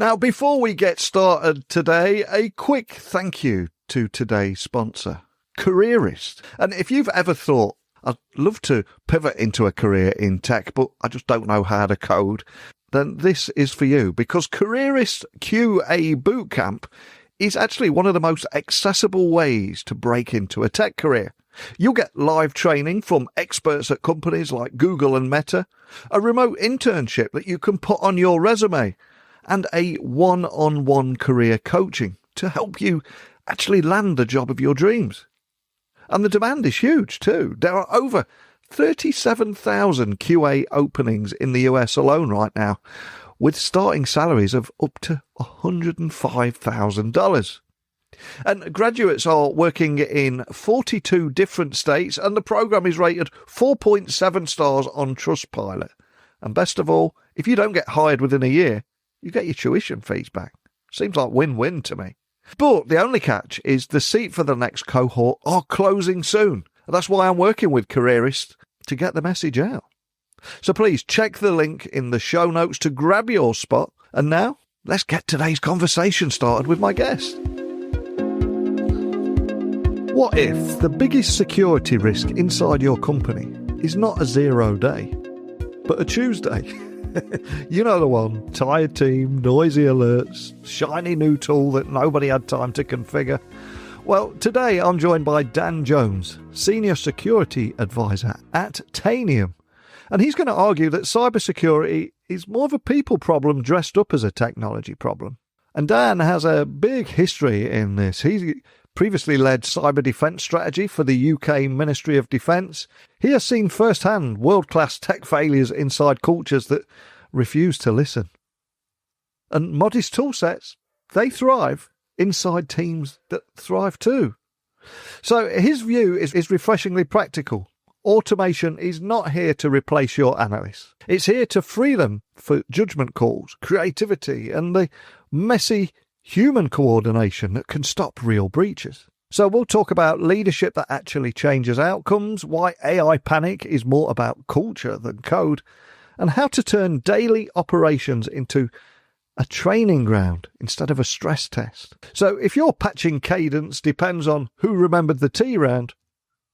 Now, before we get started today, a quick thank you to today's sponsor, Careerist. And if you've ever thought, I'd love to pivot into a career in tech, but I just don't know how to code, then this is for you, because Careerist QA Bootcamp is actually one of the most accessible ways to break into a tech career. You'll get live training from experts at companies like Google and Meta, a remote internship that you can put on your resume, and a one-on-one career coaching to help you actually land the job of your dreams. And the demand is huge too. There are over 37,000 QA openings in the US alone right now, with starting salaries of up to $105,000. And graduates are working in 42 different states, and the program is rated 4.7 stars on Trustpilot. And best of all, if you don't get hired within a year, you get your tuition fees back. Seems like win-win to me. But the only catch is the seat for the next cohort are closing soon. That's why I'm working with Careerist to get the message out. So please check the link in the show notes to grab your spot. And now, let's get today's conversation started with my guest. What if the biggest security risk inside your company is not a 0 day, but a Tuesday? You know the one, tired team, noisy alerts, shiny new tool that nobody had time to configure. Well, today I'm joined by Dan Jones, Senior Security Advisor at Tanium. And he's going to argue that cybersecurity is more of a people problem dressed up as a technology problem. And Dan has a big history in this. He previously led cyber defence strategy for the UK Ministry of Defence. He has seen firsthand world-class tech failures inside cultures that refuse to listen. And modest toolsets, they thrive inside teams that thrive too. So his view is refreshingly practical. Automation is not here to replace your analysts. It's here to free them for judgment calls, creativity, and the messy human coordination that can stop real breaches. So we'll talk about leadership that actually changes outcomes, why AI panic is more about culture than code, and how to turn daily operations into a training ground instead of a stress test. So if your patching cadence depends on who remembered the tea round,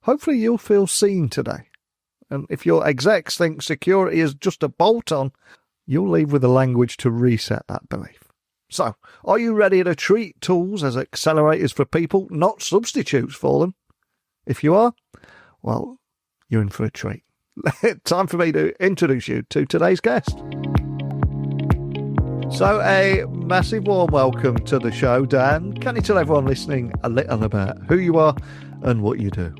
hopefully you'll feel seen today. And if your execs think security is just a bolt-on, you'll leave with the language to reset that belief. So, are you ready to treat tools as accelerators for people, not substitutes for them? If you are, well, you're in for a treat. Time for me to introduce you to today's guest. So, a massive warm welcome to the show, Dan. Can you tell everyone listening a little about who you are and what you do?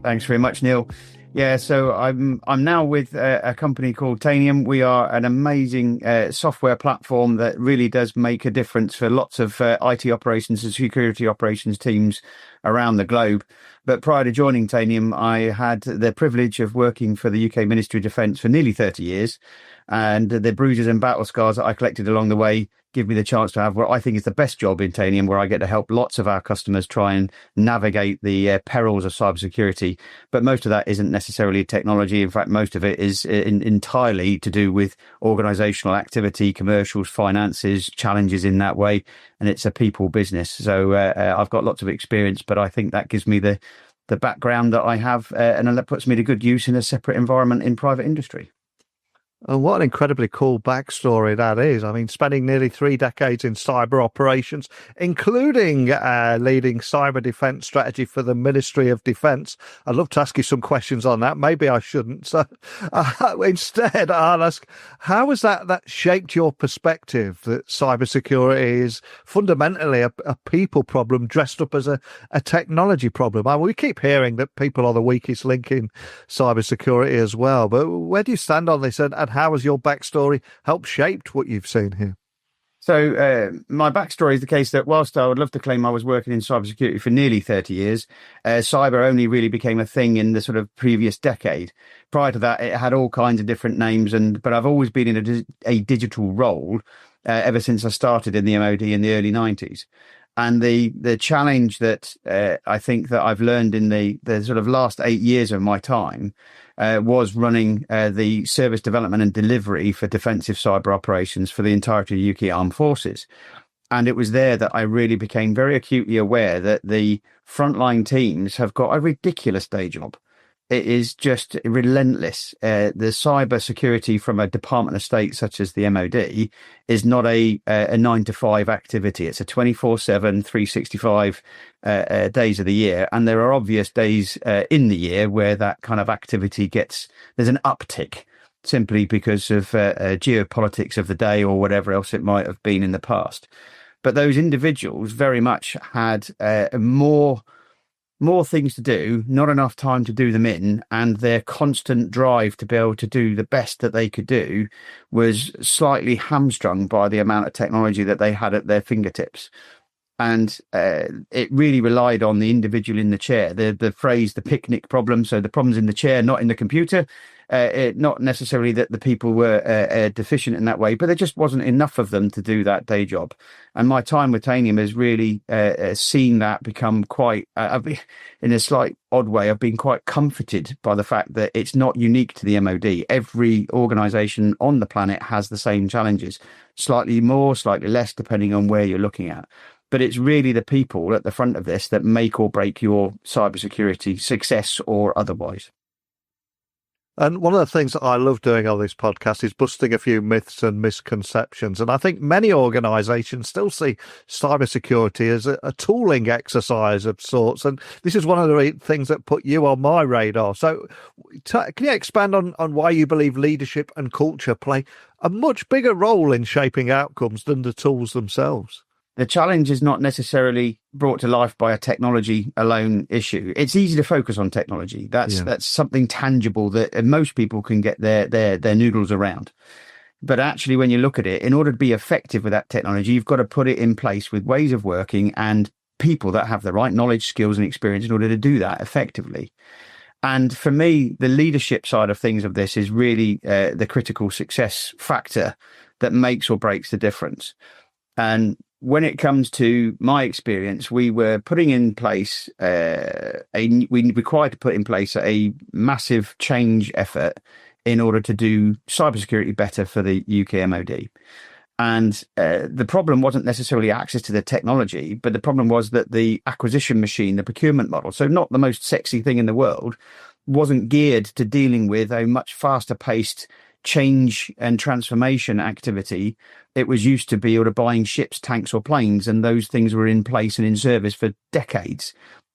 Thanks very much, Neil. Yeah, so I'm now with a company called Tanium. We are an amazing software platform that really does make a difference for lots of IT operations and security operations teams around the globe. But prior to joining Tanium, I had the privilege of working for the UK Ministry of Defence for nearly 30 years. And the bruises and battle scars that I collected along the way give me the chance to have what I think is the best job in Tanium, where I get to help lots of our customers try and navigate the perils of cybersecurity. But most of that isn't necessarily technology. In fact, most of it is entirely to do with organisational activity, commercials, finances, challenges in that way. And it's a people business. So I've got lots of experience, but I think that gives me the background that I have, and that puts me to good use in a separate environment in private industry. And what an incredibly cool backstory that is. I mean, spending nearly 3 decades in cyber operations, including leading cyber defence strategy for the Ministry of Defence. I'd love to ask you some questions on that. Maybe I shouldn't. So instead, I'll ask, how has that shaped your perspective that cybersecurity is fundamentally a people problem dressed up as a technology problem? I mean, we keep hearing that people are the weakest link in cybersecurity as well. But where do you stand on this, and how has your backstory helped shape what you've seen here? So my backstory is the case that whilst I would love to claim I was working in cybersecurity for nearly 30 years, cyber only really became a thing in the sort of previous decade. Prior to that, it had all kinds of different names, but I've always been in a digital role ever since I started in the MOD in the early 90s. And the challenge that I think that I've learned in the sort of last 8 years of my time was running the service development and delivery for defensive cyber operations for the entirety of the UK Armed Forces. And it was there that I really became very acutely aware that the frontline teams have got a ridiculous day job. It is just relentless. The cybersecurity from a Department of State such as the MOD is not a 9 to 5 activity. It's a 24/7, 365 days of the year. And there are obvious days in the year where that kind of activity there's an uptick simply because of geopolitics of the day or whatever else it might have been in the past. But those individuals very much had more things to do, not enough time to do them in, and their constant drive to be able to do the best that they could do was slightly hamstrung by the amount of technology that they had at their fingertips. And it really relied on the individual in the chair. The phrase, the picnic problem. So the problem's in the chair, not in the computer. Not necessarily that the people were deficient in that way, but there just wasn't enough of them to do that day job. And my time with Tanium has really seen that become quite, in a slight odd way, I've been quite comforted by the fact that it's not unique to the MOD. Every organisation on the planet has the same challenges, slightly more, slightly less, depending on where you're looking at. But it's really the people at the front of this that make or break your cybersecurity success or otherwise. And one of the things that I love doing on this podcast is busting a few myths and misconceptions. And I think many organisations still see cybersecurity as a tooling exercise of sorts. And this is one of the things that put you on my radar. So can you expand on why you believe leadership and culture play a much bigger role in shaping outcomes than the tools themselves? The challenge is not necessarily brought to life by a technology alone issue. It's easy to focus on technology. That's something tangible that most people can get their noodles around. But actually, when you look at it, in order to be effective with that technology, you've got to put it in place with ways of working and people that have the right knowledge, skills and experience in order to do that effectively. And for me, the leadership side of things of this is really the critical success factor that makes or breaks the difference. And when it comes to my experience, we were putting in place we required to put in place a massive change effort in order to do cybersecurity better for the UK MOD. And the problem wasn't necessarily access to the technology, but the problem was that the acquisition machine, the procurement model, so not the most sexy thing in the world, wasn't geared to dealing with a much faster paced change and transformation activity. It was used to be able to buying ships, tanks or planes, and those things were in place and in service for decades.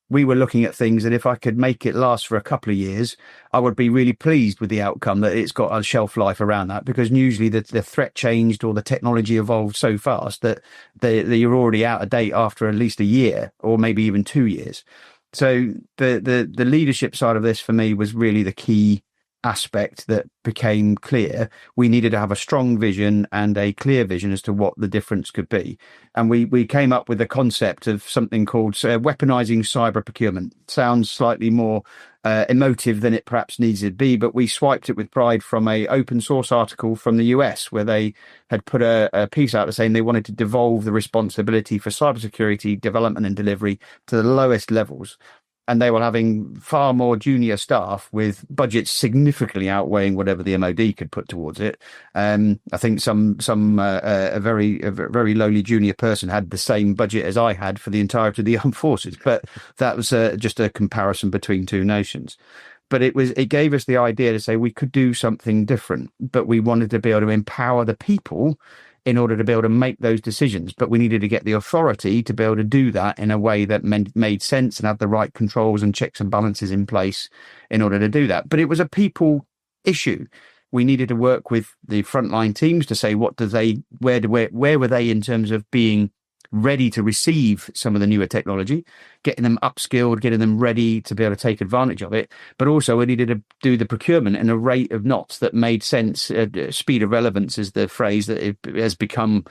We were looking at things that if I could make it last for a couple of years, I would be really pleased with the outcome, that it's got a shelf life around that, because usually the threat changed or the technology evolved so fast that you're already out of date after at least a year or maybe even 2 years. So the leadership side of this for me was really the key aspect that became clear. We needed to have a strong vision and a clear vision as to what the difference could be. And we came up with the concept of something called weaponizing cyber procurement. Sounds slightly more emotive than it perhaps needs to be, but we swiped it with pride from a open source article from the US, where they had put a piece out saying they wanted to devolve the responsibility for cybersecurity development and delivery to the lowest levels. And they were having far more junior staff with budgets significantly outweighing whatever the MOD could put towards it. I think a very lowly junior person had the same budget as I had for the entirety of the armed forces. But that was just a comparison between two nations. But it gave us the idea to say we could do something different, but we wanted to be able to empower the people in order to be able to make those decisions. But we needed to get the authority to be able to do that in a way that made sense and had the right controls and checks and balances in place in order to do that. But it was a people issue. We needed to work with the frontline teams to say, where were they in terms of being ready to receive some of the newer technology, getting them upskilled, getting them ready to be able to take advantage of it. But also we needed to do the procurement in a rate of knots that made sense. Speed of relevance is the phrase that it has become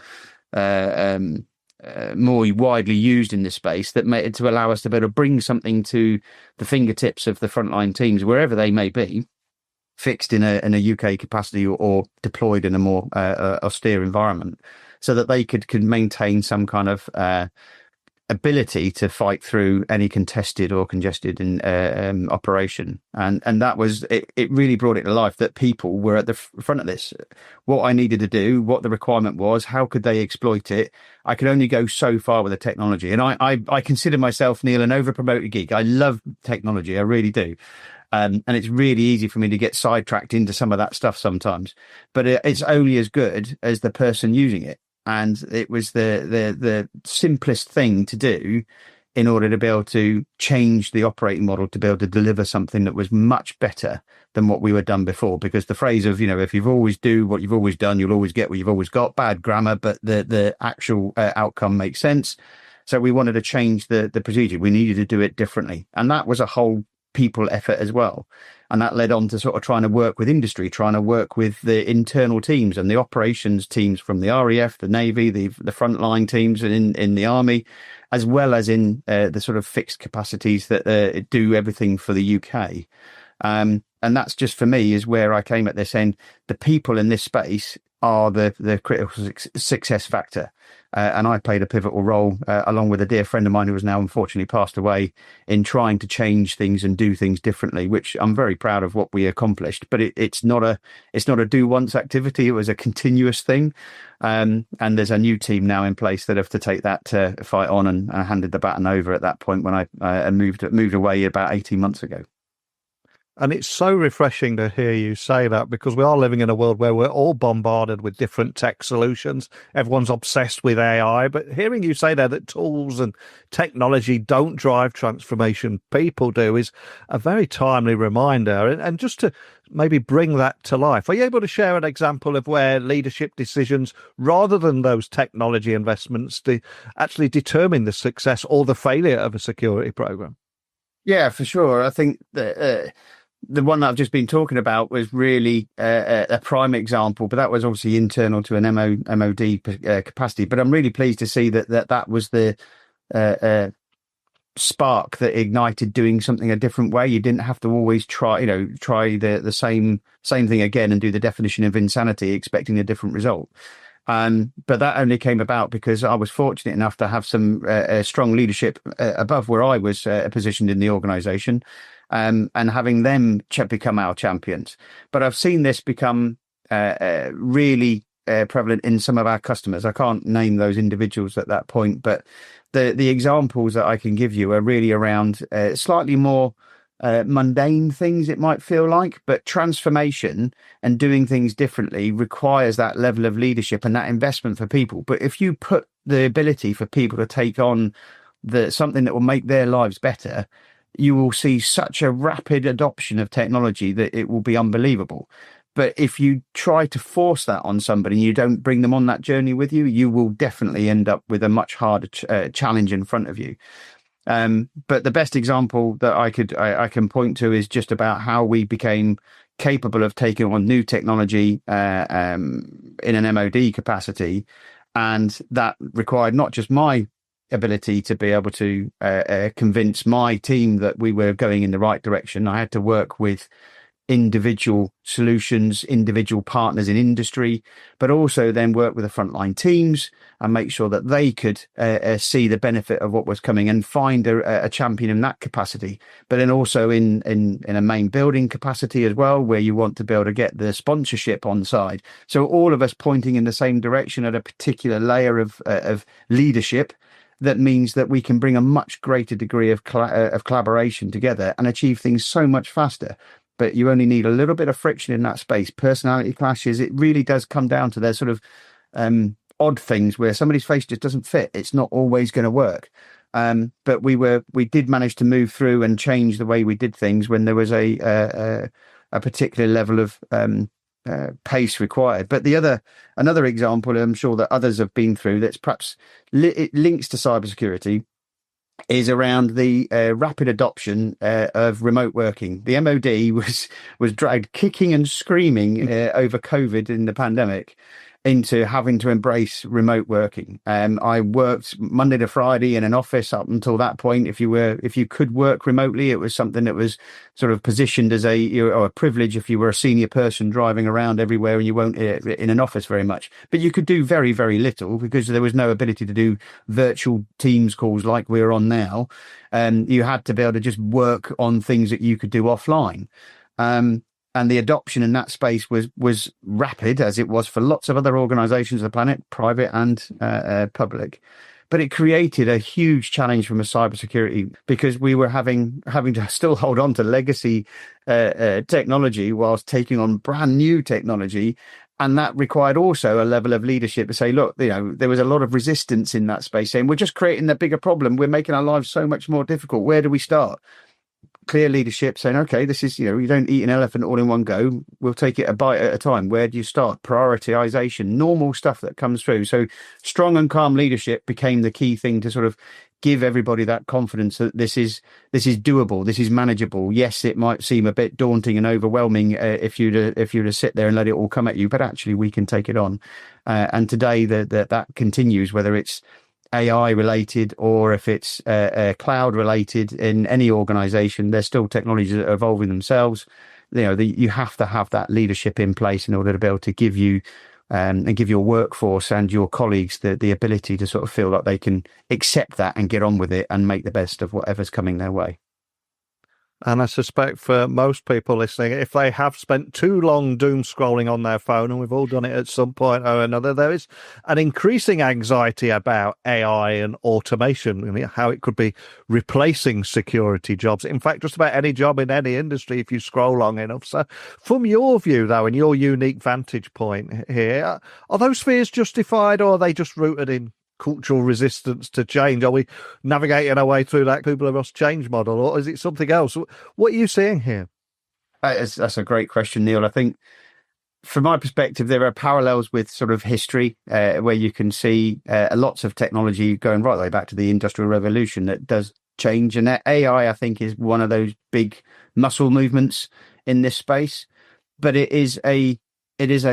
more widely used in this space, that made it to allow us to be able to bring something to the fingertips of the frontline teams, wherever they may be, fixed in a UK capacity or deployed in a more austere environment, so that they could maintain some kind of ability to fight through any contested or congested operation. And that was it. It really brought it to life that people were at the front of this. What I needed to do, what the requirement was, how could they exploit it? I could only go so far with the technology. And I consider myself, Neil, an over-promoted geek. I love technology. I really do. And it's really easy for me to get sidetracked into some of that stuff sometimes. But it's only as good as the person using it. And it was the simplest thing to do in order to be able to change the operating model to be able to deliver something that was much better than what we were done before. Because the phrase of, if you've always do what you've always done, you'll always get what you've always got. Bad grammar, but the actual outcome makes sense. So we wanted to change the procedure. We needed to do it differently. And that was a whole people effort as well. And that led on to sort of trying to work with industry, trying to work with the internal teams and the operations teams from the RAF, the Navy, the frontline teams in the Army, as well as in the sort of fixed capacities that do everything for the UK. And that's just, for me, is where I came at this end. The people in this space are the critical success factor. And I played a pivotal role along with a dear friend of mine who has now unfortunately passed away in trying to change things and do things differently, which I'm very proud of what we accomplished. But it's not a do once activity. It was a continuous thing. And there's a new team now in place that have to take that fight on, and I handed the baton over at that point when I moved away about 18 months ago. And it's so refreshing to hear you say that, because we are living in a world where we're all bombarded with different tech solutions. Everyone's obsessed with AI. But hearing you say there that tools and technology don't drive transformation, people do, is a very timely reminder. And just to maybe bring that to life, are you able to share an example of where leadership decisions, rather than those technology investments, actually determine the success or the failure of a security program? Yeah, for sure. I think that the one that I've just been talking about was really a prime example, but that was obviously internal to an MOD capacity. But I'm really pleased to see that was the spark that ignited doing something a different way. You didn't have to always try the same thing again and do the definition of insanity expecting a different result. But that only came about because I was fortunate enough to have some strong leadership above where I was positioned in the organisation, and having them become our champions. But I've seen this become really prevalent in some of our customers. I can't name those individuals at that point, but the examples that I can give you are really around slightly more mundane things, it might feel like, but transformation and doing things differently requires that level of leadership and that investment for people. But if you put the ability for people to take on something that will make their lives better, you will see such a rapid adoption of technology that it will be unbelievable. But if you try to force that on somebody and you don't bring them on that journey with you, you will definitely end up with a much harder challenge in front of you. But the best example that I can point to is just about how we became capable of taking on new technology in an MOD capacity. And that required not just my ability to be able to convince my team that we were going in the right direction. I had to work with individual solutions, individual partners in industry, but also then work with the frontline teams and make sure that they could see the benefit of what was coming and find a champion in that capacity. But then also in a main building capacity as well, where you want to be able to get the sponsorship on side. So all of us pointing in the same direction at a particular layer of leadership. That means that we can bring a much greater degree of collaboration together and achieve things so much faster. But you only need a little bit of friction in that space. Personality clashes, it really does come down to their sort of odd things where somebody's face just doesn't fit. It's not always going to work. But we did manage to move through and change the way we did things when there was a particular level of pace required. But another example, I'm sure that others have been through, that's perhaps it links to cybersecurity, is around the rapid adoption of remote working. The MOD was dragged kicking and screaming over COVID in the pandemic into having to embrace remote working. I worked Monday to Friday in an office up until that point. If you could work remotely, it was something that was sort of positioned as a privilege if you were a senior person driving around everywhere and you weren't in an office very much. But you could do very, very little because there was no ability to do virtual Teams calls like we're on now. You had to be able to just work on things that you could do offline. And the adoption in that space was rapid, as it was for lots of other organizations of the planet, private and public. But it created a huge challenge from a cybersecurity, because we were having to still hold on to legacy technology whilst taking on brand new technology. And that required also a level of leadership to say, look, there was a lot of resistance in that space, saying we're just creating a bigger problem. We're making our lives so much more difficult. Where do we start? Clear leadership saying, okay, this is, you don't eat an elephant all in one go. We'll take it a bite at a time. Where do you start? Prioritization, normal stuff that comes through. So strong and calm leadership became the key thing to sort of give everybody that confidence that this is doable. This is manageable. Yes, it might seem a bit daunting and overwhelming if you to sit there and let it all come at you, but actually we can take it on. And today that continues, whether it's AI related or if it's cloud related in any organization. There's still technologies that are evolving themselves. You have to have that leadership in place in order to be able to give you and give your workforce and your colleagues the ability to sort of feel like they can accept that and get on with it and make the best of whatever's coming their way. And I suspect for most people listening, if they have spent too long doom scrolling on their phone, and we've all done it at some point or another, there is an increasing anxiety about AI and automation and how it could be replacing security jobs. In fact, just about any job in any industry, if you scroll long enough. So from your view, though, and your unique vantage point here, are those fears justified, or are they just rooted in cultural resistance to change? Are we navigating our way through that Kubler-Ross change model, or is it something else? What are you seeing here? That's a great question, Neil. I think from my perspective, there are parallels with sort of history where you can see lots of technology going right the way back to the Industrial Revolution that does change. And AI, I think, is one of those big muscle movements in this space. But it is a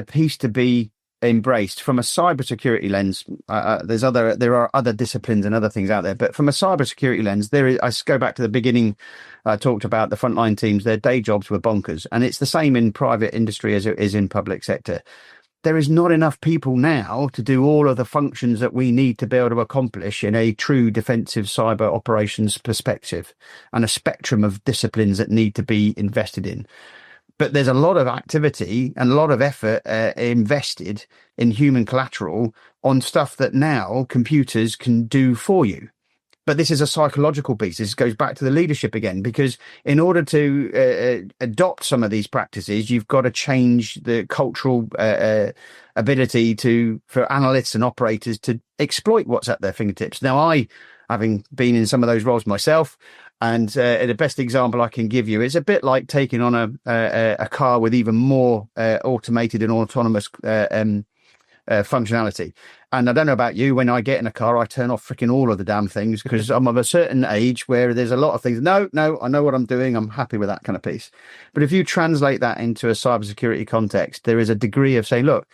piece to be embraced from a cybersecurity lens. There are other disciplines and other things out there, but from a cybersecurity lens, I go back to the beginning. I talked about the frontline teams. Their day jobs were bonkers, and it's the same in private industry as it is in public sector. There is not enough people now to do all of the functions that we need to be able to accomplish in a true defensive cyber operations perspective, and a spectrum of disciplines that need to be invested in. But there's a lot of activity and a lot of effort invested in human collateral on stuff that now computers can do for you. But this is a psychological piece. This goes back to the leadership again, because in order to adopt some of these practices, you've got to change the cultural ability for analysts and operators to exploit what's at their fingertips. Now, having been in some of those roles myself, and the best example I can give you is a bit like taking on a car with even more automated and autonomous functionality. And I don't know about you, when I get in a car, I turn off freaking all of the damn things, because I'm of a certain age where there's a lot of things. No, I know what I'm doing. I'm happy with that kind of piece. But if you translate that into a cybersecurity context, there is a degree of saying, look,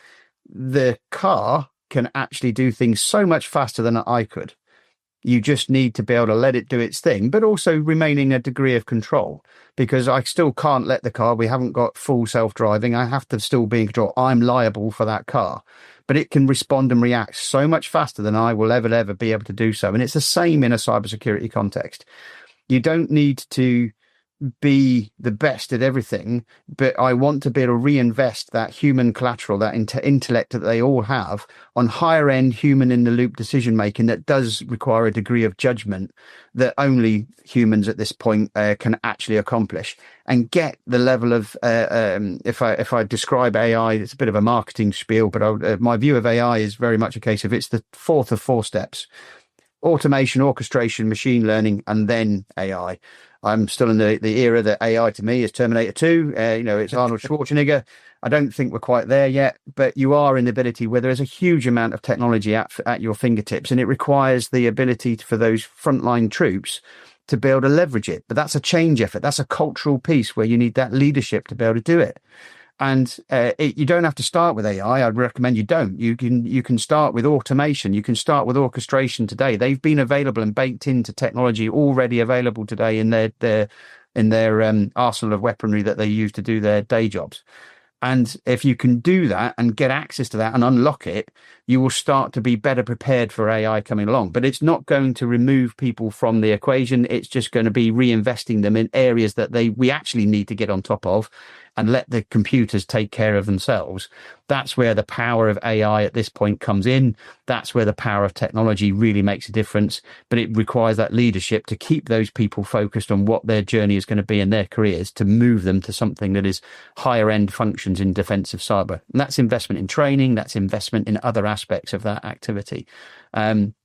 the car can actually do things so much faster than I could. You just need to be able to let it do its thing, but also remaining a degree of control, because I still can't let the car. We haven't got full self-driving. I have to still be in control. I'm liable for that car, but it can respond and react so much faster than I will ever be able to do so. And it's the same in a cybersecurity context. You don't need to be the best at everything, but I want to be able to reinvest that human collateral, that intellect that they all have, on higher end human in the loop decision making that does require a degree of judgment that only humans at this point can actually accomplish, and get the level of if I describe AI, it's a bit of a marketing spiel, but my view of AI is very much a case of it's the fourth of four steps: automation, orchestration, machine learning, and then AI. I'm still in the era that AI to me is Terminator 2. It's Arnold Schwarzenegger. I don't think we're quite there yet, but you are in the ability where there is a huge amount of technology at your fingertips, and it requires the ability for those frontline troops to be able to leverage it. But that's a change effort. That's a cultural piece where you need that leadership to be able to do it. And you don't have to start with AI. I'd recommend you don't. You can start with automation. You can start with orchestration today. They've been available and baked into technology already available today in their arsenal of weaponry that they use to do their day jobs. And if you can do that and get access to that and unlock it, you will start to be better prepared for AI coming along. But it's not going to remove people from the equation. It's just going to be reinvesting them in areas that we actually need to get on top of and let the computers take care of themselves. That's where the power of AI at this point comes in. That's where the power of technology really makes a difference. But it requires that leadership to keep those people focused on what their journey is going to be in their careers, to move them to something that is higher end functions in defensive cyber. And that's investment in training. That's investment in other aspects of that activity.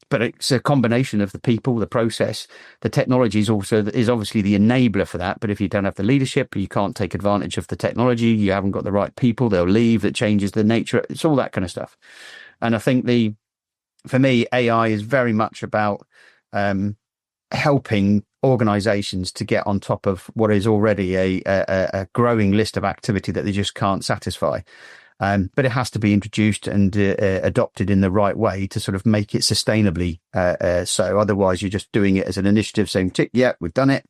But it's a combination of the people, the process, the technology is obviously the enabler for that. But if you don't have the leadership, you can't take advantage of the technology. You haven't got the right people. They'll leave. That changes the nature. It's all that kind of stuff. And I think for me, AI is very much about helping organizations to get on top of what is already a growing list of activity that they just can't satisfy. But it has to be introduced and adopted in the right way to sort of make it sustainably so. Otherwise, you're just doing it as an initiative saying, tick, yeah, we've done it.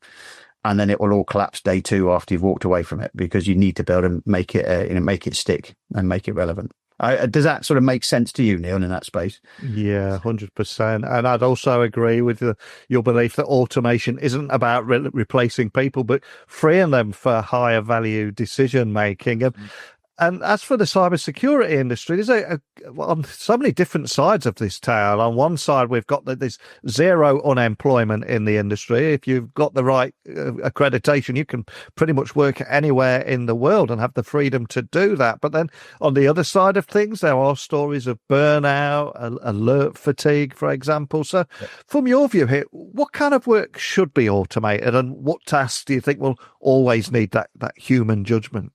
And then it will all collapse day 2 after you've walked away from it, because you need to be able to make it stick and make it relevant. Does that sort of make sense to you, Neil, in that space? Yeah, 100%. And I'd also agree with your belief that automation isn't about replacing people, but freeing them for higher value decision making. And as for the cybersecurity industry, there's on so many different sides of this tale. On one side, we've got this zero unemployment in the industry. If you've got the right accreditation, you can pretty much work anywhere in the world and have the freedom to do that. But then on the other side of things, there are stories of burnout, alert fatigue, for example. So from your view here, what kind of work should be automated, and what tasks do you think will always need that human judgment?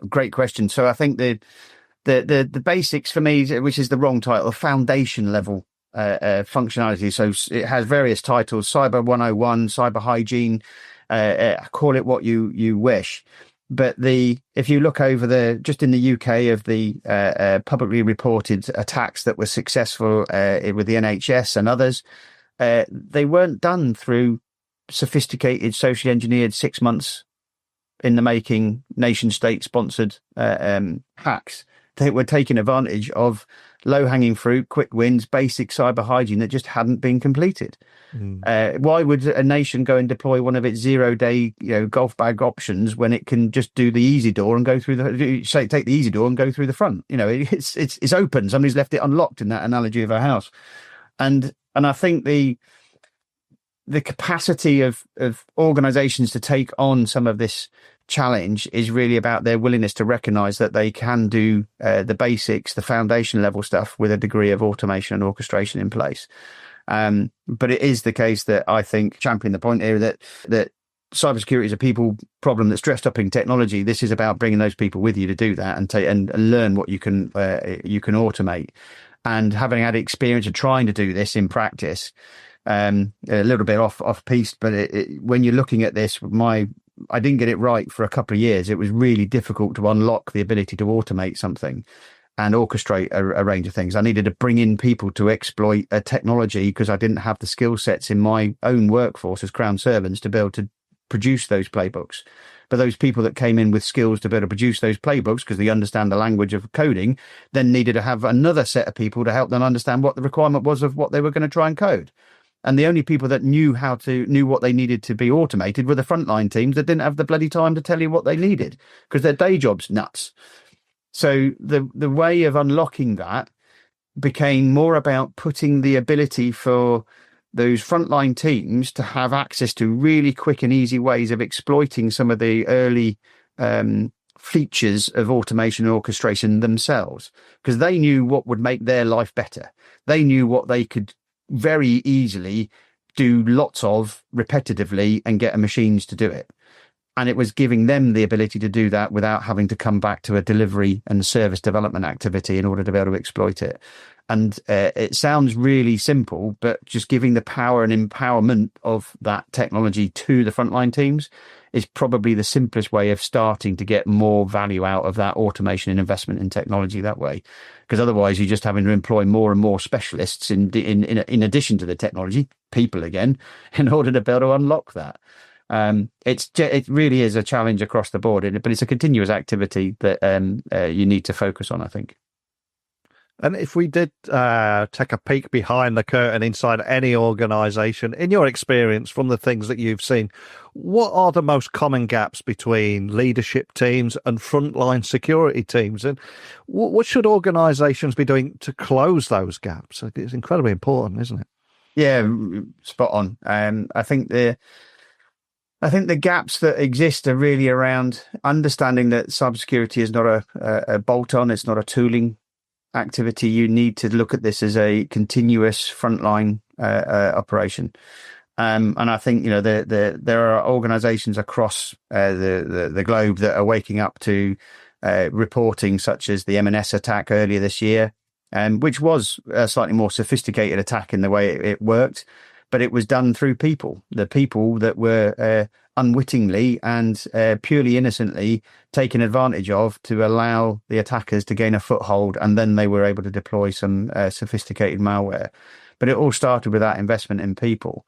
Great question. So I think the basics for me, which is the wrong title, foundation level functionality. So it has various titles: Cyber 101, Cyber Hygiene. Call it what you wish. But if you look over just in the UK of the publicly reported attacks that were successful with the NHS and others, they weren't done through sophisticated, socially engineered 6 months in the making, nation state sponsored hacks. They were taking advantage of low hanging fruit, quick wins, basic cyber hygiene that just hadn't been completed. Why would a nation go and deploy one of its 0-day golf bag options when it can just do the easy door and go through take the easy door and go through the front? It's open. Somebody's left it unlocked, in that analogy of a house. And I think the capacity of organizations to take on some of this challenge is really about their willingness to recognize that they can do the basics, the foundation level stuff, with a degree of automation and orchestration in place. But it is the case that I think, championing the point here, that cybersecurity is a people problem that's dressed up in technology. This is about bringing those people with you to do that and learn what you can automate. And having had experience of trying to do this in practice, a little bit off piste, but when you're looking at this, I didn't get it right for a couple of years. It was really difficult to unlock the ability to automate something and orchestrate a range of things. I needed to bring in people to exploit a technology because I didn't have the skill sets in my own workforce as Crown servants to be able to produce those playbooks. But those people that came in with skills to be able to produce those playbooks, because they understand the language of coding, then needed to have another set of people to help them understand what the requirement was of what they were going to try and code. And the only people that knew what they needed to be automated were the frontline teams that didn't have the bloody time to tell you what they needed, because their day job's nuts. So the way of unlocking that became more about putting the ability for those frontline teams to have access to really quick and easy ways of exploiting some of the early features of automation and orchestration themselves, because they knew what would make their life better. They knew what they could very easily do lots of repetitively and get machines to do it. And it was giving them the ability to do that without having to come back to a delivery and service development activity in order to be able to exploit it. And it sounds really simple, but just giving the power and empowerment of that technology to the frontline teams is probably the simplest way of starting to get more value out of that automation and investment in technology that way. Because otherwise, you're just having to employ more and more specialists in addition to the technology, people again, in order to be able to unlock that. It really is a challenge across the board, but it's a continuous activity that you need to focus on, I think. And if we did take a peek behind the curtain inside any organization, in your experience from the things that you've seen, what are the most common gaps between leadership teams and frontline security teams? And what should organizations be doing to close those gaps? It's incredibly important, isn't it? Yeah, spot on. I think the gaps that exist are really around understanding that cybersecurity is not a bolt-on, it's not a tooling activity. You need to look at this as a continuous frontline operation. And I think, there are organizations across the globe that are waking up to reporting, such as the M&S attack earlier this year, which was a slightly more sophisticated attack in the way it worked, but it was done through people, the people that were unwittingly and purely innocently taken advantage of to allow the attackers to gain a foothold, and then they were able to deploy some sophisticated malware. But it all started with that investment in people.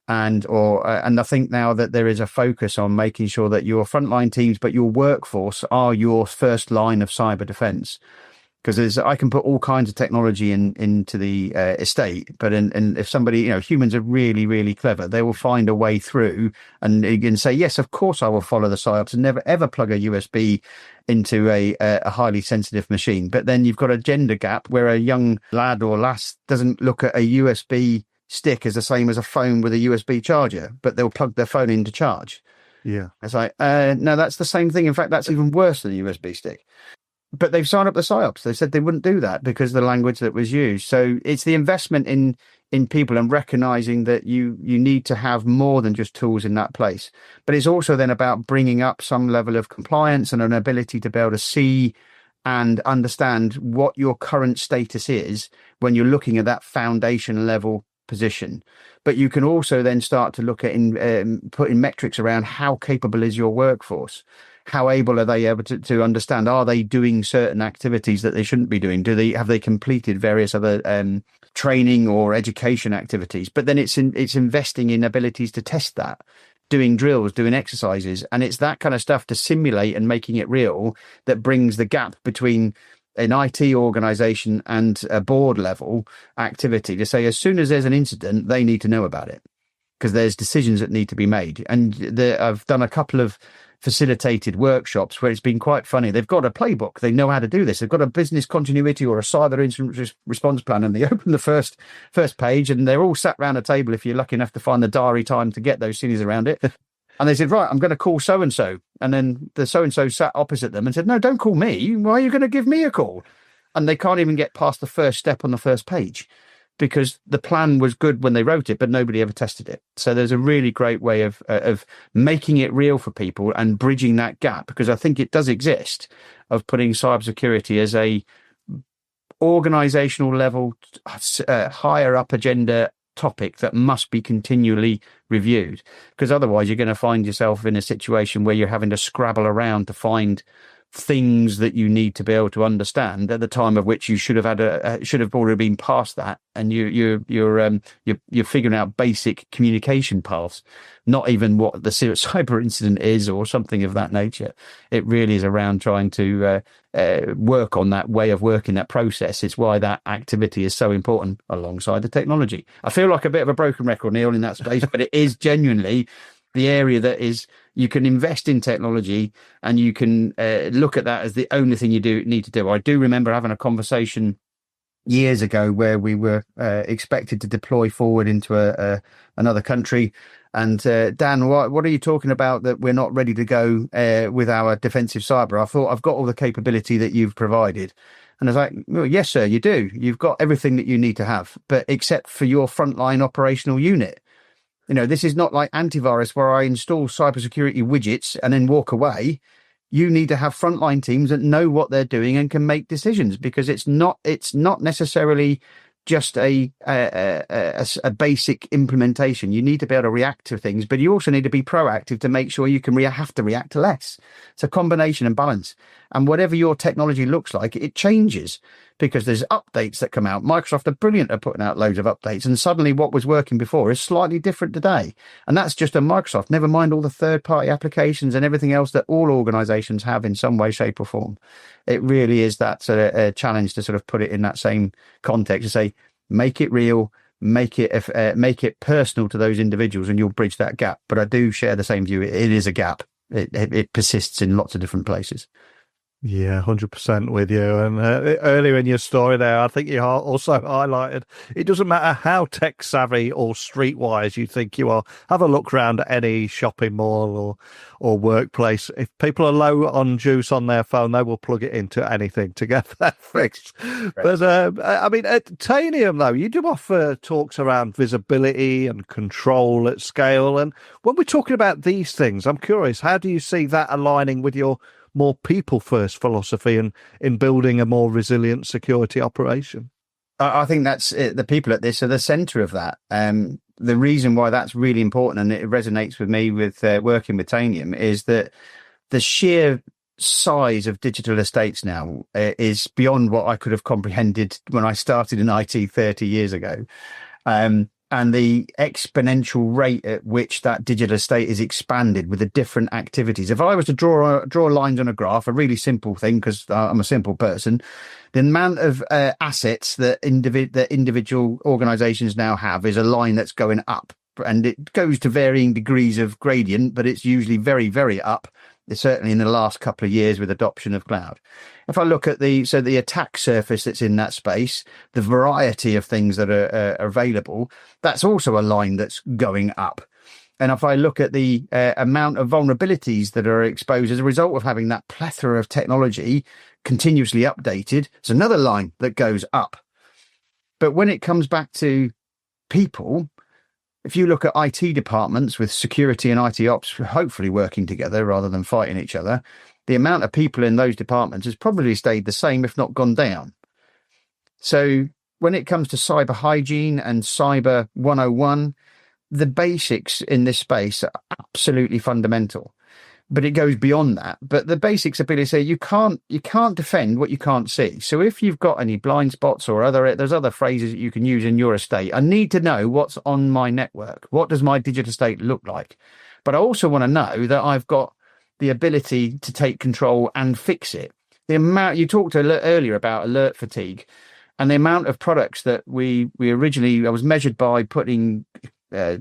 And I think now that there is a focus on making sure that your frontline teams, but your workforce, are your first line of cyber defense. Because I can put all kinds of technology into the estate, but if somebody, humans are really, really clever, they will find a way through and say, yes, of course I will follow the PSYOPs and never ever plug a USB into a highly sensitive machine. But then you've got a gender gap where a young lad or lass doesn't look at a USB stick as the same as a phone with a USB charger, but they'll plug their phone in to charge. Yeah. It's like, no, that's the same thing. In fact, that's even worse than a USB stick. But they've signed up the PSYOPs. They said they wouldn't do that because of the language that was used. So it's the investment in people and recognizing that you need to have more than just tools in that place. But it's also then about bringing up some level of compliance and an ability to be able to see and understand what your current status is when you're looking at that foundation level position. But you can also then start to look at putting metrics around how capable is your workforce. How able are they able to understand? Are they doing certain activities that they shouldn't be doing? Have they completed various other training or education activities? But then it's investing in abilities to test that, doing drills, doing exercises, and it's that kind of stuff to simulate and making it real that brings the gap between an IT organization and a board level activity to say, as soon as there's an incident, they need to know about it because there's decisions that need to be made. And I've done a couple of facilitated workshops where it's been quite funny. They've got a playbook. They know how to do this. They've got a business continuity or a cyber incident response plan, and they open the first page and they're all sat around a table, if you're lucky enough to find the diary time to get those seniors around it. And they said, right, I'm going to call so-and-so. And then the so-and-so sat opposite them and said, no, don't call me. Why are you going to give me a call? And they can't even get past the first step on the first page because the plan was good when they wrote it, but nobody ever tested it. So there's a really great way of making it real for people and bridging that gap, because I think it does exist, of putting cybersecurity as a organizational level, higher up agenda topic that must be continually reviewed, because otherwise you're going to find yourself in a situation where you're having to scrabble around to find things that you need to be able to understand at the time of which you should have already been past that, and you're figuring out basic communication paths, not even what the cyber incident is or something of that nature. It really is around trying to work on that way of working, that process. It's why that activity is so important alongside the technology. I feel like a bit of a broken record, Neil, in that space, but it is genuinely the area that is, you can invest in technology and you can look at that as the only thing you need to do. I do remember having a conversation years ago where we were expected to deploy forward into another country. And Dan, what are you talking about that we're not ready to go with our defensive cyber? I thought, I've got all the capability that you've provided. And I was like, well, yes, sir, you do. You've got everything that you need to have, but except for your frontline operational unit. This is not like antivirus where I install cybersecurity widgets and then walk away. You need to have frontline teams that know what they're doing and can make decisions, because it's not necessarily just a basic implementation. You need to be able to react to things, but you also need to be proactive to make sure you can have to react less. It's a combination and balance. And whatever your technology looks like, it changes because there's updates that come out. Microsoft are brilliant at putting out loads of updates, and suddenly what was working before is slightly different today. And that's just a Microsoft, never mind all the third-party applications and everything else that all organizations have in some way, shape or form. It really is that sort of a challenge to sort of put it in that same context, to say, make it real, make it personal to those individuals, and you'll bridge that gap. But I do share the same view. It is a gap. It persists in lots of different places. Yeah, 100% with you. And earlier in your story there, I think you also highlighted it doesn't matter how tech savvy or streetwise you think you are. Have a look around at any shopping mall or workplace. If people are low on juice on their phone, they will plug it into anything to get that fixed. Right. But I mean, at Tanium, though, you do offer talks around visibility and control at scale. And when we're talking about these things, I'm curious, how do you see that aligning with your more people-first philosophy and in building a more resilient security operation? I think that's it. The people at this are the centre of that. The reason why that's really important, and it resonates with me with working with Tanium, is that the sheer size of digital estates now is beyond what I could have comprehended when I started in IT 30 years ago. And the exponential rate at which that digital estate is expanded with the different activities. If I was to draw lines on a graph, a really simple thing, because I'm a simple person, the amount of assets that individual organizations now have is a line that's going up. And it goes to varying degrees of gradient, but it's usually very, very up. Certainly in the last couple of years with adoption of cloud. If I look at the attack surface that's in that space, the variety of things that are available, that's also a line that's going up. And if I look at the amount of vulnerabilities that are exposed as a result of having that plethora of technology continuously updated, it's another line that goes up. But when it comes back to people, if you look at IT departments with security and IT ops hopefully working together rather than fighting each other, the amount of people in those departments has probably stayed the same, if not gone down. So when it comes to cyber hygiene and cyber 101, the basics in this space are absolutely fundamental. But it goes beyond that. But the basics ability to say you can't defend what you can't see. So if you've got any blind spots or there's other phrases that you can use in your estate, I need to know what's on my network. What does my digital estate look like? But I also want to know that I've got the ability to take control and fix it. The amount you talked earlier about alert fatigue, and the amount of products that I was measured by putting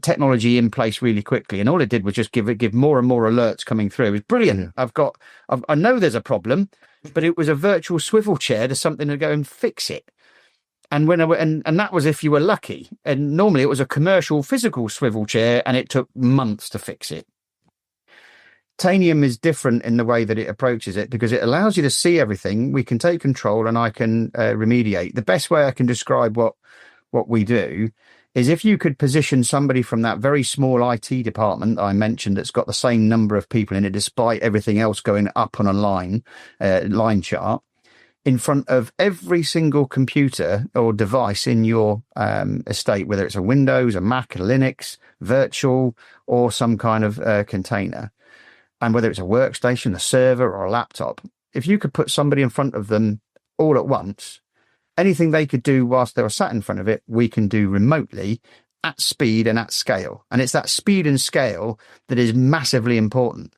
technology in place really quickly, and all it did was just give more and more alerts coming through. It was brilliant. I know there's a problem, but it was a virtual swivel chair to something to go and fix it. And and that was if you were lucky. And normally it was a commercial physical swivel chair, and it took months to fix it. Tanium is different in the way that it approaches it because it allows you to see everything. We can take control, and I can remediate. The best way I can describe what we do is if you could position somebody from that very small IT department I mentioned that's got the same number of people in it, despite everything else going up on a line chart, in front of every single computer or device in your estate, whether it's a Windows, a Mac, a Linux, virtual, or some kind of container, and whether it's a workstation, a server, or a laptop, if you could put somebody in front of them all at once, anything they could do whilst they were sat in front of it, we can do remotely at speed and at scale. And it's that speed and scale that is massively important,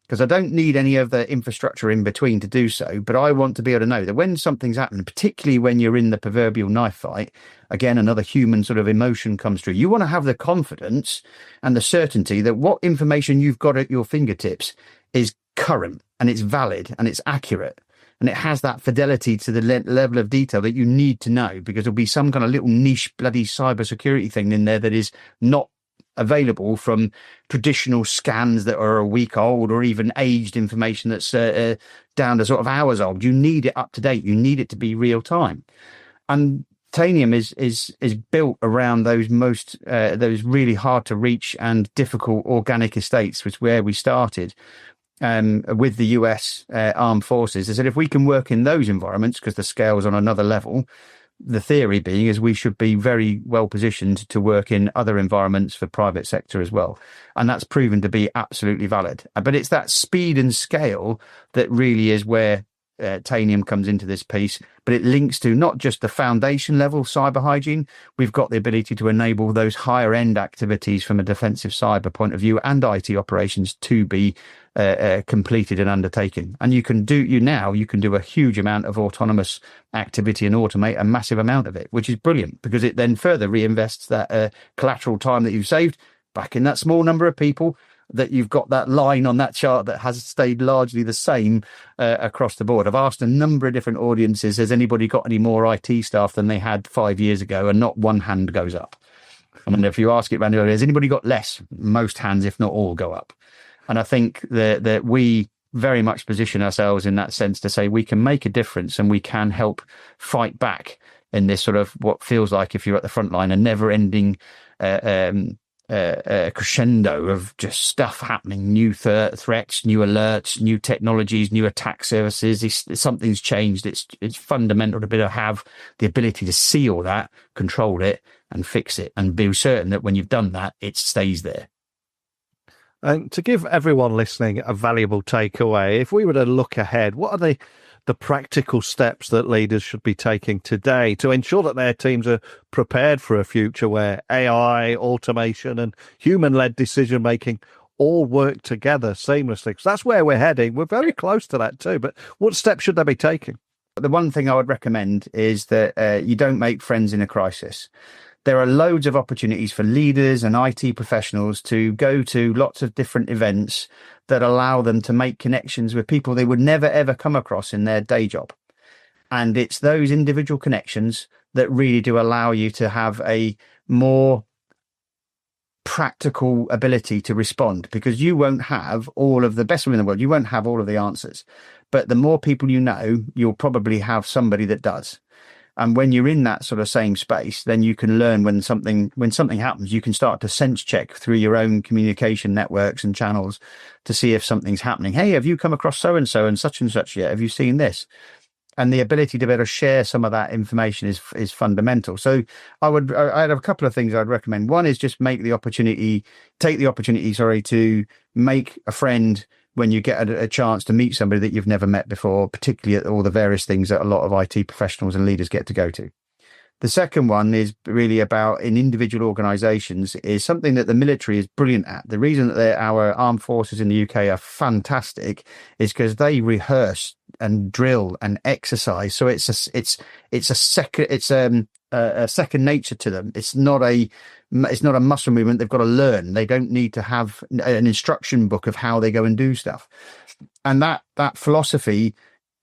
because I don't need any of the infrastructure in between to do so. But I want to be able to know that when something's happening, particularly when you're in the proverbial knife fight, again, another human sort of emotion comes through. You want to have the confidence and the certainty that what information you've got at your fingertips is current and it's valid and it's accurate. And it has that fidelity to the level of detail that you need to know, because there'll be some kind of little niche bloody cybersecurity thing in there that is not available from traditional scans that are a week old, or even aged information that's down to sort of hours old. You need it up to date. You need it to be real time. And Tanium is built around those those really hard to reach and difficult organic estates, which is where we started. With the US armed forces. They said if we can work in those environments, because the scale is on another level, The theory being is we should be very well positioned to work in other environments for private sector as well. And that's proven to be absolutely valid. But it's that speed and scale that really is where Tanium comes into this piece, but it links to not just the foundation level cyber hygiene. We've got the ability to enable those higher end activities from a defensive cyber point of view and IT operations to be completed and undertaken. And you can do a huge amount of autonomous activity and automate a massive amount of it, which is brilliant because it then further reinvests that collateral time that you've saved back in that small number of people that you've got. That line on that chart that has stayed largely the same across the board. I've asked a number of different audiences, has anybody got any more IT staff than they had 5 years ago? And not one hand goes up. I mean, if you ask it randomly, has anybody got less? Most hands, if not all, go up. And I think that we very much position ourselves in that sense to say we can make a difference and we can help fight back in this sort of what feels like, if you're at the front line, a never-ending crescendo of just stuff happening, new threats, new alerts, new technologies, new attack services. Something's changed. It's fundamental to have the ability to see all that, control it, and fix it, and be certain that when you've done that, it stays there. And to give everyone listening a valuable takeaway, if we were to look ahead, what are the practical steps that leaders should be taking today to ensure that their teams are prepared for a future where AI, automation, and human-led decision-making all work together seamlessly? Because that's where we're heading. We're very close to that too. But what steps should they be taking? The one thing I would recommend is that you don't make friends in a crisis. There are loads of opportunities for leaders and IT professionals to go to lots of different events that allow them to make connections with people they would never, ever come across in their day job. And it's those individual connections that really do allow you to have a more practical ability to respond, because you won't have all of the best in the world. You won't have all of the answers, but the more people you know, you'll probably have somebody that does. And when you're in that sort of same space, then you can learn when something happens. You can start to sense check through your own communication networks and channels to see if something's happening. Hey, have you come across so and such yet? Have you seen this? And the ability to be able to share some of that information is fundamental. So I have a couple of things I'd recommend. One is just take the opportunity, to make a friend when you get a chance to meet somebody that you've never met before, particularly at all the various things that a lot of IT professionals and leaders get to go to. The second one is really about, in individual organizations, is something that the military is brilliant at. The reason that our armed forces in the UK are fantastic is because they rehearse and drill and exercise. So it's a second nature to them. It's not a muscle movement they've got to learn. They don't need to have an instruction book of how they go and do stuff. And that philosophy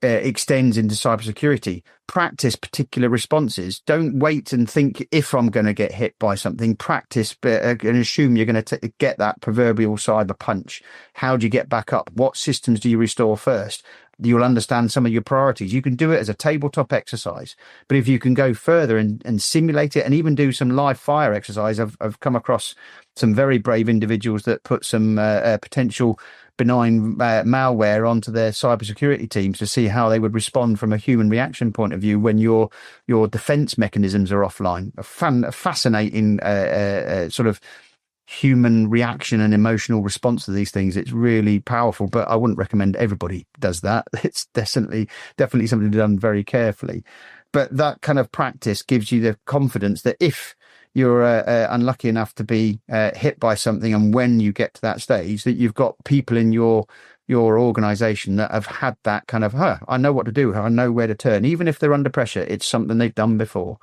extends into cybersecurity. Practice particular responses. Don't wait and think, if I'm going to get hit by something, practice and assume you're going to get that proverbial cyber punch. How do you get back up? What systems do you restore first? You'll understand some of your priorities. You can do it as a tabletop exercise, but if you can go further and simulate it and even do some live fire exercise, I've come across some very brave individuals that put some potential benign malware onto their cybersecurity teams to see how they would respond from a human reaction point of view when your defense mechanisms are offline. A fascinating sort of human reaction and emotional response to these things. It's really powerful, but I wouldn't recommend everybody does that. It's definitely something done very carefully. But that kind of practice gives you the confidence that if you're unlucky enough to be hit by something, and when you get to that stage, that you've got people in your organization that have had that kind of, I know what to do, I know where to turn. Even if they're under pressure, it's something they've done before.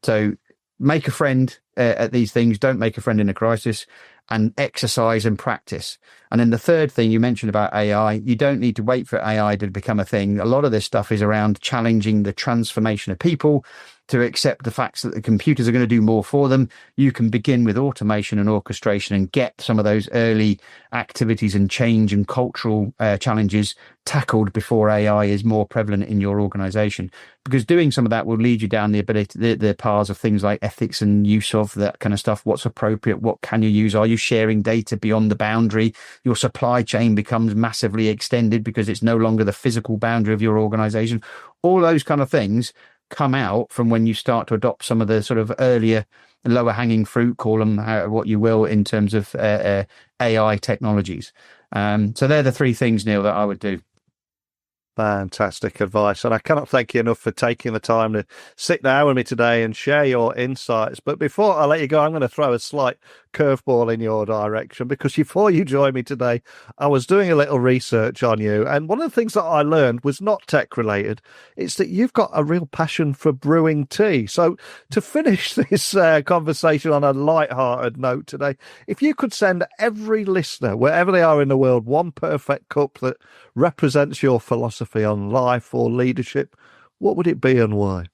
So make a friend at these things. Don't make a friend in a crisis, and exercise and practice. And then the third thing you mentioned about AI, you don't need to wait for AI to become a thing. A lot of this stuff is around challenging the transformation of people to accept the facts that the computers are going to do more for them. You can begin with automation and orchestration and get some of those early activities and change and cultural challenges tackled before AI is more prevalent in your organization. Because doing some of that will lead you down the paths of things like ethics and use of that kind of stuff. What's appropriate? What can you use? Are you sharing data beyond the boundary? Your supply chain becomes massively extended because it's no longer the physical boundary of your organization. All those kind of things come out from when you start to adopt some of the sort of earlier lower hanging fruit, call them what you will, in terms of AI technologies. So they're the three things, Neil, that I would do. Fantastic advice. And I cannot thank you enough for taking the time to sit down with me today and share your insights. But before I let you go, I'm going to throw a slight curveball in your direction, because before you joined me today, I was doing a little research on you. And one of the things that I learned was not tech related. It's that you've got a real passion for brewing tea. So to finish this conversation on a light-hearted note today, if you could send every listener, wherever they are in the world, one perfect cup that represents your philosophy on life or leadership, what would it be and why?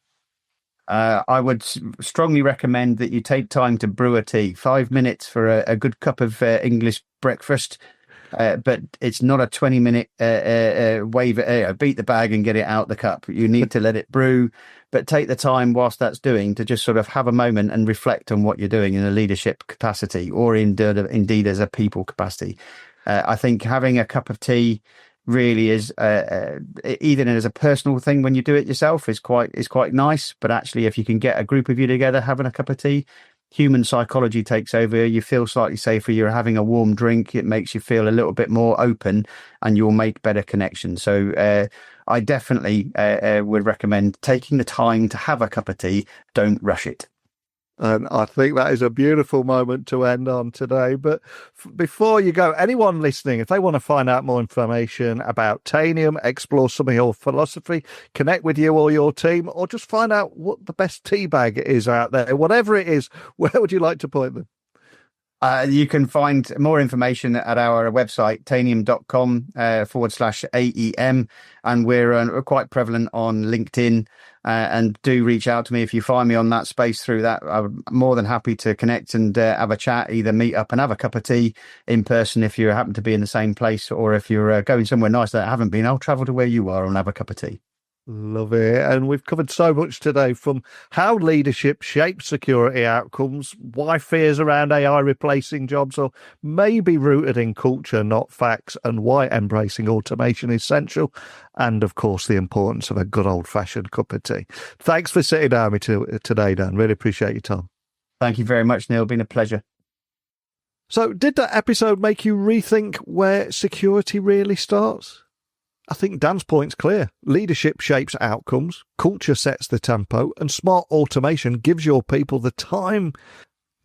I would strongly recommend that you take time to brew a tea. 5 minutes for a good cup of English breakfast, but it's not a 20-minute beat the bag and get it out the cup. You need to let it brew, but take the time whilst that's doing to just sort of have a moment and reflect on what you're doing in a leadership capacity, or indeed as a people capacity. I think having a cup of tea really is, even as a personal thing when you do it yourself, is quite nice. But actually, if you can get a group of you together having a cup of tea, human psychology takes over. You feel slightly safer. You're having a warm drink. It makes you feel a little bit more open, and you'll make better connections. So I definitely would recommend taking the time to have a cup of tea. Don't rush it. And I think that is a beautiful moment to end on today. But before you go, anyone listening, if they want to find out more information about Tanium, explore some of your philosophy, connect with you or your team, or just find out what the best tea bag is out there, whatever it is, where would you like to point them? You can find more information at our website, tanium.com/AEM. And we're quite prevalent on LinkedIn. And do reach out to me if you find me on that space through that. I'm more than happy to connect and have a chat, either meet up and have a cup of tea in person if you happen to be in the same place, or if you're going somewhere nice that I haven't been, I'll travel to where you are and have a cup of tea. Love it. And we've covered so much today, from how leadership shapes security outcomes, why fears around AI replacing jobs are maybe rooted in culture, not facts, and why embracing automation is essential, and of course the importance of a good old-fashioned cup of tea. Thanks for sitting down with me today, Dan. Really appreciate your time. Thank you very much, Neil. Been a pleasure. So did that episode make you rethink where security really starts? I think Dan's point's clear. Leadership shapes outcomes, culture sets the tempo, and smart automation gives your people the time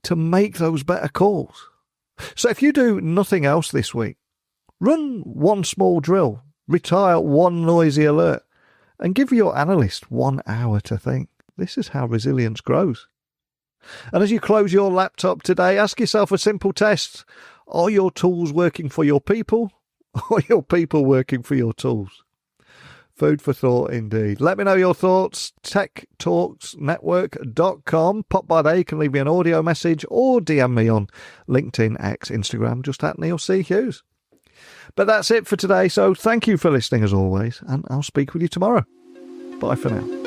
to make those better calls. So if you do nothing else this week, run one small drill, retire one noisy alert, and give your analyst 1 hour to think. This is how resilience grows. And as you close your laptop today, ask yourself a simple test. Are your tools working for your people? Or your people working for your tools? Food for thought indeed. Let me know your thoughts. techtalksnetwork.com. Pop by there. You can leave me an audio message or DM me on LinkedIn, X, Instagram, just at Neil C. Hughes. But that's it for today. So thank you for listening as always, and I'll speak with you tomorrow. Bye for now.